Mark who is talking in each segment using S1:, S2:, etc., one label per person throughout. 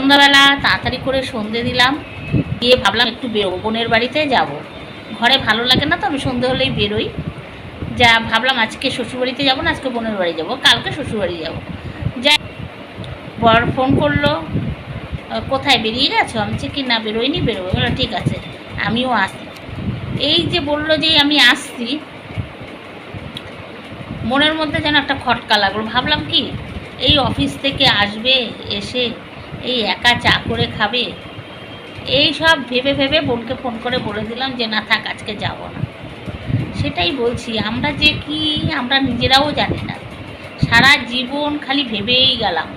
S1: সন্ধ্যাবেলা তাড়াতাড়ি করে সন্ধে দিলাম, দিয়ে ভাবলাম একটু বেরোবো, বোনের বাড়িতে যাব। ঘরে ভালো লাগে না তো, আমি সন্ধে হলেই বেরোই। যা ভাবলাম আজকে শ্বশুরবাড়িতে যাবো না, আজকে বোনের বাড়ি যাবো, কালকে শ্বশুরবাড়ি যাবো। যাই, বর ফোন করলো, কোথায় বেরিয়ে গেছো? আমি কি না বেরোয়নি, বেরোবো। বললো ঠিক আছে, আমিও আসি। এই যে বললো যে আমি আসছি, মনের মধ্যে যেন একটা খটকা লাগলো। ভাবলাম কি, এই অফিস থেকে আসবে, এসে এই একা চা করে খাবে, এই সব ভেবে ভেবে বোনকে ফোন করে বলে দিলাম যে না থাক, আজকে যাব না। সেটাই বলছি, আমরা যে কি আমরা নিজেরাও জানি না। সারা জীবন খালি ভেবেই গেলাম,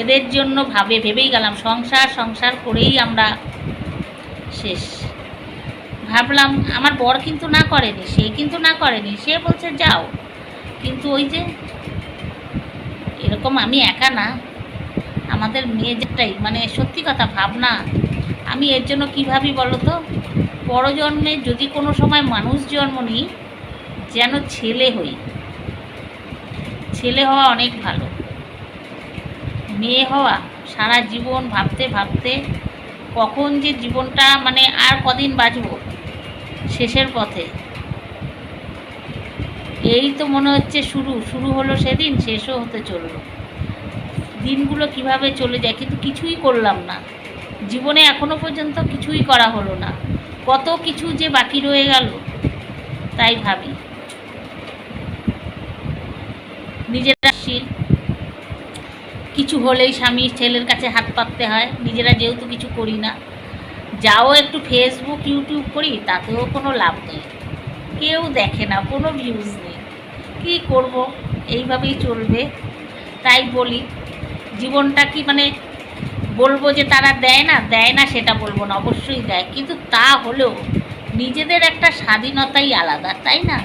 S1: এদের জন্য ভেবেই গেলাম, সংসার সংসার করেই আমরা শেষ। ভাবলাম আমার বর কিন্তু না করেনি, সে কিন্তু না করেনি, সে বলছে যাও। কিন্তু ওই যে এরকম আমি একা না, আমাদের মেয়েটাই মানে সত্যি কথা ভাবনা। আমি এর জন্য কী ভাবি বলো তো, পরজন্মে যদি কোনো সময় মানুষ জন্ম নিই, যেন ছেলে হই। ছেলে হওয়া অনেক ভালো, মেয়ে হওয়া সারা জীবন ভাবতে ভাবতে কখন যে জীবনটা মানে আর কদিন বাঁচবো, শেষের পথে। এই তো মনে হচ্ছে শুরু শুরু হলো সেদিন, শেষও হতে চললো। দিনগুলো কিভাবে চলে যায়, কিন্তু কিছুই করলাম না জীবনে, এখনো পর্যন্ত কিছুই করা হলো না। কত কিছু যে বাকি রয়ে গেল, তাই ভাবি। নিজেরা কিছু হলেই স্বামী ছেলের কাছে হাত পাততে হয়, নিজেরা যেহেতু কিছু করি না। যাও একটু ফেসবুক ইউটিউব করি, তাতেও কোনো লাভ নেই, কেউ দেখে না, কোনো ভিউজ নেই। কী করব, এইভাবেই চলবে। তাই বলি, জীবনটা কি মানে বলবো যে তারা দেয় না সেটা বলবো না, অবশ্যই দেয়, কিন্তু তা হলেও নিজেদের একটা স্বাধীনতাই আলাদা, তাই না?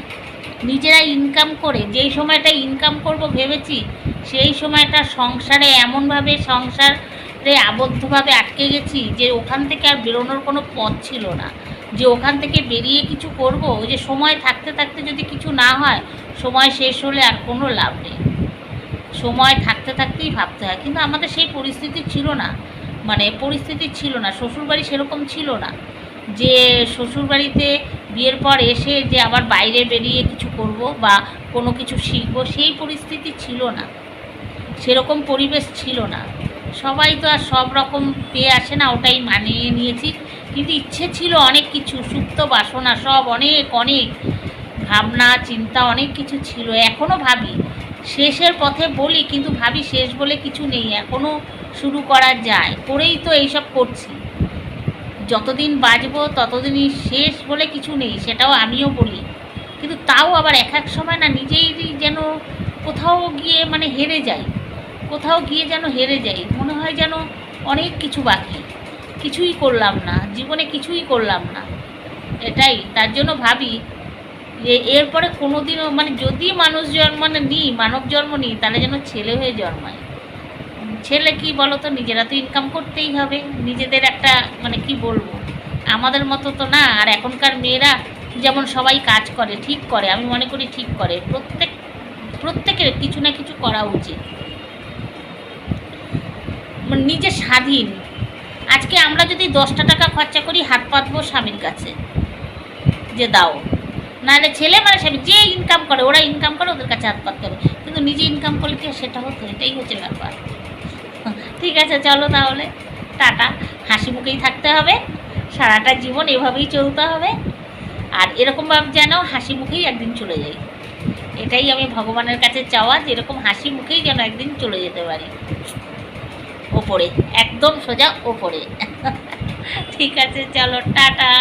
S1: নিজেরা ইনকাম করে, যেই সময়টা ইনকাম করব ভেবেছি, সেই সময়টা সংসারে এমনভাবে সংসারে আবদ্ধভাবে আটকে গেছি যে ওখান থেকে আর বেরোনোর কোনো পথ ছিল না। যে ওখান থেকে বেরিয়ে কিছু করব, ওই যে সময় থাকতে থাকতে যদি কিছু না হয়, সময় শেষ হলে আর কোনো লাভ নেই। সময় থাকতে থাকতেই ভাবতে হয়, কিন্তু আমাদের সেই পরিস্থিতি ছিল না, মানে পরিস্থিতি ছিল না, শ্বশুরবাড়ি সেরকম ছিল না যে শ্বশুরবাড়িতে বিয়ের পর এসে যে আবার বাইরে বেরিয়ে কিছু করব বা কোনো কিছু শিখবো, সেই পরিস্থিতি ছিল না, সেরকম পরিবেশ ছিল না। সবাই তো আর সব রকম পেয়ে আসে না, ওটাই মানিয়ে নিয়েছি। কিন্তু ইচ্ছে ছিল অনেক কিছু, সুপ্ত বাসনা সব অনেক অনেক ভাবনা চিন্তা অনেক কিছু ছিল, এখনও ভাবি। শেষের পথে বলি, কিন্তু ভাবি শেষ বলে কিছু নেই, এখনও শুরু করা যায়, করেই তো এইসব করছি। যতদিন বাঁচবো ততদিনই শেষ বলে কিছু নেই, সেটাও আমিও বলি। কিন্তু তাও আবার এক এক সময় না নিজেই যেন কোথাও গিয়ে মানে হেরে যাই, কোথাও গিয়ে যেন হেরে যাই, মনে হয় যেন অনেক কিছু বাকি, কিছুই করলাম না জীবনে, কিছুই করলাম না। এটাই, তার জন্য ভাবি যে এরপরে কোনো দিনও মানে যদি মানুষ জন্ম নিই, মানব জন্ম নিই, তাহলে যেন ছেলে হয়ে জন্মায়। ছেলে কি বলো তো, নিজেরা তো ইনকাম করতেই হবে, নিজেদের একটা মানে কি বলবো, আমাদের মতো তো না। আর এখনকার মেয়েরা যেমন সবাই কাজ করে, ঠিক করে, আমি মনে করি ঠিক করে, প্রত্যেকের কিছু না কিছু করা উচিত, নিজে স্বাধীন। আজকে আমরা যদি 10টা টাকা খরচা করি, হাত পাতবো স্বামীর কাছে যে দাও, নাহলে ছেলে মানে স্বামী যে ইনকাম করে, ওরা ইনকাম করে, ওদের কাছে হাত পাততে হবে। কিন্তু নিজে ইনকাম করলে কি সেটা হতো? এটাই হচ্ছে ব্যাপার। ঠিক আছে, চলো তাহলে, টাটা। হাসি মুখেই থাকতে হবে, সারাটা জীবন এভাবেই চলতে হবে, আর এরকমভাবে যেন হাসি মুখেই একদিন চলে যাই। এটাই আমি ভগবানের কাছে চাওয়া, যে এরকম হাসি মুখেই যেন একদিন চলে যেতে পারি ওপরে, একদম সোজা ওপরে। ঠিক আছে, চলো, টাটা।